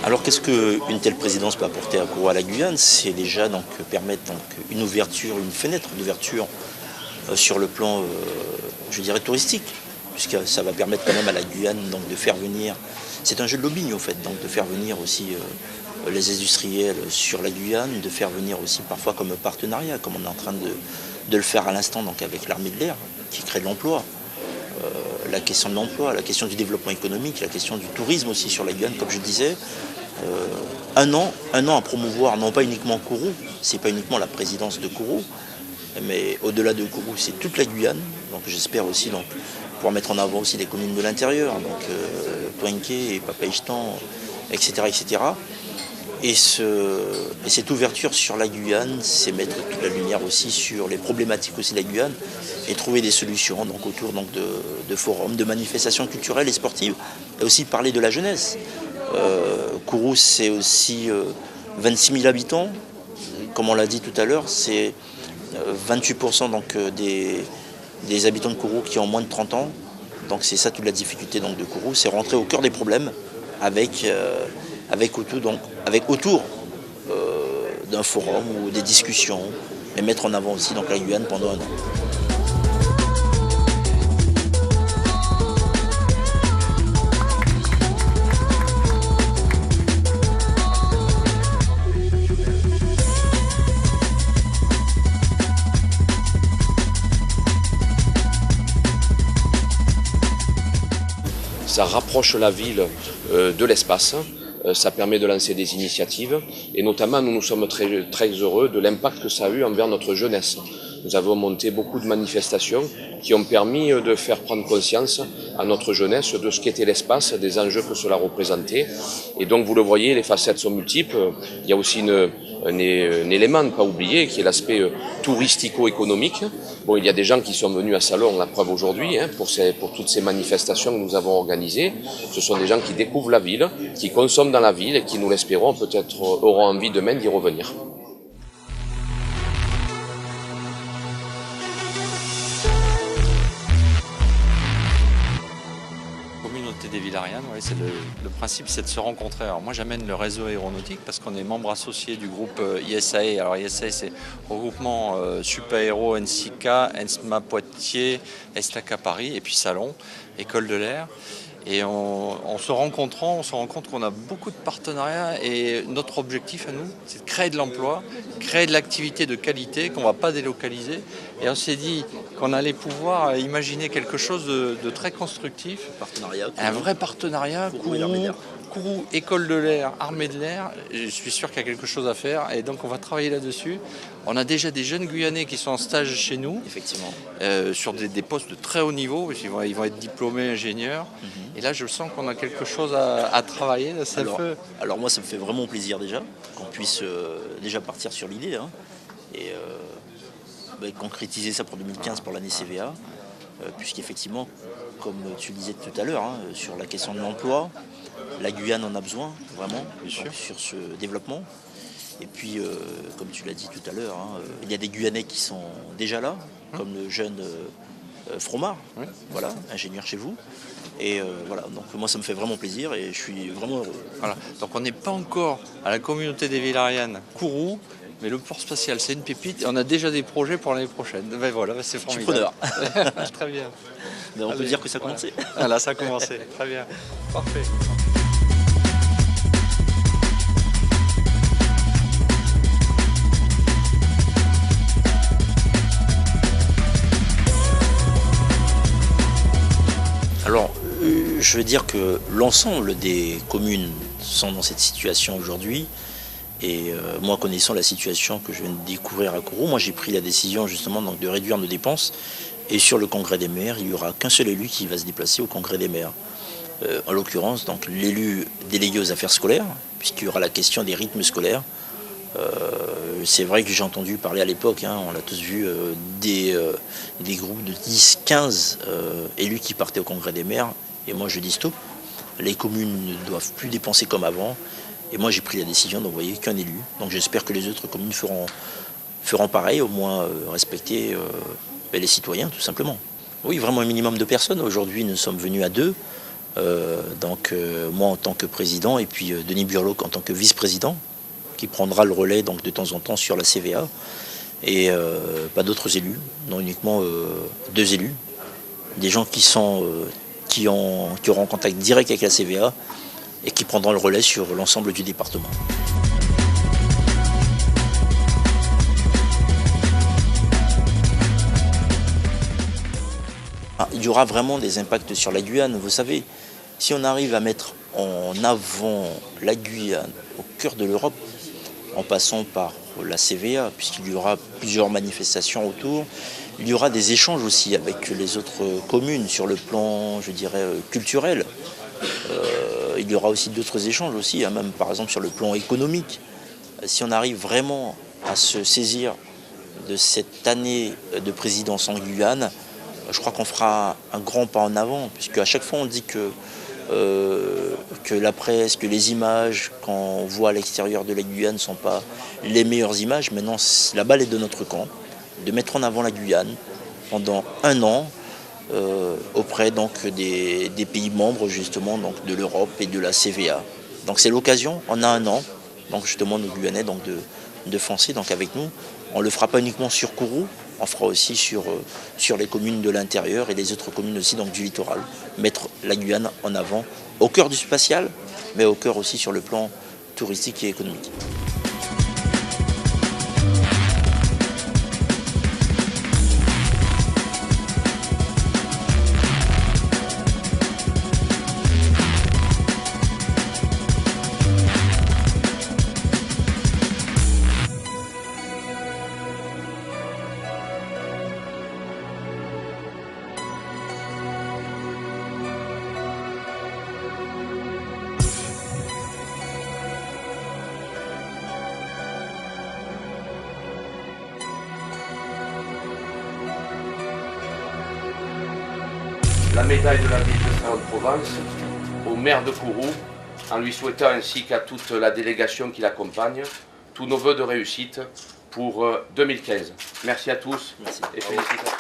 Alors qu'est-ce qu'une telle présidence peut apporter à Kourou à la Guyane? C'est déjà donc permettre donc une ouverture, une fenêtre d'ouverture sur le plan, je dirais, touristique, puisque ça va permettre quand même à la Guyane donc de faire venir. C'est un jeu de lobbying en fait, donc de faire venir aussi les industriels sur la Guyane, de faire venir aussi parfois comme partenariat, comme on est en train de le faire à l'instant donc avec l'armée de l'air, qui crée de l'emploi. La question de l'emploi, la question du développement économique, la question du tourisme aussi sur la Guyane, comme je disais. Un an à promouvoir, non pas uniquement Kourou, c'est pas uniquement la présidence de Kourou, mais au-delà de Kourou, c'est toute la Guyane. Donc j'espère aussi donc, pouvoir mettre en avant aussi les communes de l'intérieur, donc Poinqué, Papaïchtan, etc. etc. Et cette ouverture sur la Guyane, c'est mettre toute la lumière aussi sur les problématiques aussi de la Guyane et trouver des solutions donc, autour donc, de forums, de manifestations culturelles et sportives, et aussi parler de la jeunesse. Kourou, c'est aussi 26 000 habitants. Comme on l'a dit tout à l'heure, c'est 28% donc, des habitants de Kourou qui ont moins de 30 ans. Donc c'est ça toute la difficulté donc, de Kourou, c'est rentrer au cœur des problèmes avec autour d'un forum ou des discussions, et mettre en avant aussi donc, la Guyane pendant un an. Ça rapproche la ville de l'espace, ça permet de lancer des initiatives et notamment nous sommes très heureux de l'impact que ça a eu envers notre jeunesse. Nous avons monté beaucoup de manifestations qui ont permis de faire prendre conscience à notre jeunesse de ce qu'était l'espace, des enjeux que cela représentait. Et donc vous le voyez, les facettes sont multiples. Il y a aussi un élément ne pas oublier qui est l'aspect touristico-économique. Bon, il y a des gens qui sont venus à Salon, la preuve aujourd'hui, pour toutes ces manifestations que nous avons organisées. Ce sont des gens qui découvrent la ville, qui consomment dans la ville et qui, nous l'espérons, peut-être auront envie demain d'y revenir. Des Vilariannes, ouais, le principe c'est de se rencontrer. Alors moi j'amène le réseau aéronautique parce qu'on est membre associé du groupe ISAE. Alors ISAE c'est regroupement Super Aéro, NCK, ENSMA Poitiers, Estaca Paris et puis Salon, École de l'air. Et en se rencontrant, on se rend compte qu'on a beaucoup de partenariats et notre objectif à nous, c'est de créer de l'emploi, créer de l'activité de qualité qu'on ne va pas délocaliser. Et on s'est dit qu'on allait pouvoir imaginer quelque chose de très constructif. Un vrai partenariat, Kourou, École de l'air, Armée de l'air. Je suis sûr qu'il y a quelque chose à faire et donc on va travailler là-dessus. On a déjà des jeunes Guyanais qui sont en stage chez nous, effectivement, sur des postes de très haut niveau, parce qu'ils vont être diplômés ingénieurs. Et là, je sens qu'on a quelque chose à travailler. Là, alors moi, ça me fait vraiment plaisir déjà qu'on puisse déjà partir sur l'idée et concrétiser ça pour 2015 pour l'année CVA, puisqu'effectivement, comme tu le disais tout à l'heure, sur la question de l'emploi, la Guyane en a besoin vraiment sur ce développement. Et puis, comme tu l'as dit tout à l'heure, il y a des Guyanais qui sont déjà là, comme le jeune Fromard, voilà, ingénieur chez vous. Et voilà, donc moi ça me fait vraiment plaisir et je suis vraiment heureux. Voilà, donc on n'est pas encore à la communauté des Vilariannes, Kourou, mais le port spatial c'est une pépite et on a déjà des projets pour l'année prochaine. Ben voilà, c'est formidable. Je suis preneur. Très bien. Mais on peut dire que ça a commencé. Voilà, ça a commencé. Très bien. Parfait. Alors, je veux dire que l'ensemble des communes sont dans cette situation aujourd'hui. Et moi, connaissant la situation que je viens de découvrir à Kourou, moi j'ai pris la décision justement donc, de réduire nos dépenses. Et sur le congrès des maires, il n'y aura qu'un seul élu qui va se déplacer au congrès des maires. En l'occurrence, donc l'élu délégué aux affaires scolaires, puisqu'il y aura la question des rythmes scolaires. C'est vrai que j'ai entendu parler à l'époque, on l'a tous vu, des groupes de 10-15 élus qui partaient au congrès des maires. Et moi je dis stop, les communes ne doivent plus dépenser comme avant. Et moi j'ai pris la décision d'envoyer qu'un élu. Donc j'espère que les autres communes feront pareil, au moins respecter les citoyens tout simplement. Oui, vraiment un minimum de personnes. Aujourd'hui nous sommes venus à 2. Moi en tant que président et puis Denis Burlot en tant que vice-président qui prendra le relais donc de temps en temps sur la CVA et pas d'autres élus, non uniquement 2 élus, des gens qui auront un contact direct avec la CVA et qui prendront le relais sur l'ensemble du département. Il y aura vraiment des impacts sur la Guyane. Vous savez, si on arrive à mettre en avant la Guyane au cœur de l'Europe, en passant par la CVA, puisqu'il y aura plusieurs manifestations autour, il y aura des échanges aussi avec les autres communes sur le plan, je dirais, culturel. Il y aura aussi d'autres échanges aussi, hein, même par exemple sur le plan économique. Si on arrive vraiment à se saisir de cette année de présidence en Guyane, je crois qu'on fera un grand pas en avant, puisque à chaque fois on dit que la presse, que les images qu'on voit à l'extérieur de la Guyane ne sont pas les meilleures images. Maintenant, la balle est de notre camp, de mettre en avant la Guyane pendant 1 an auprès donc, des pays membres justement donc, de l'Europe et de la CVA. Donc c'est l'occasion, on a 1 an, donc je demande aux Guyanais donc, de foncer donc, avec nous. On ne le fera pas uniquement sur Kourou, on fera aussi sur les communes de l'intérieur et les autres communes aussi donc, du littoral. Mettre la Guyane en avant, au cœur du spatial, mais au cœur aussi sur le plan touristique et économique. La médaille de la ville de Salon-de-Provence au maire de Kourou, en lui souhaitant ainsi qu'à toute la délégation qui l'accompagne, tous nos vœux de réussite pour 2015. Merci à tous. Merci. Et félicitations.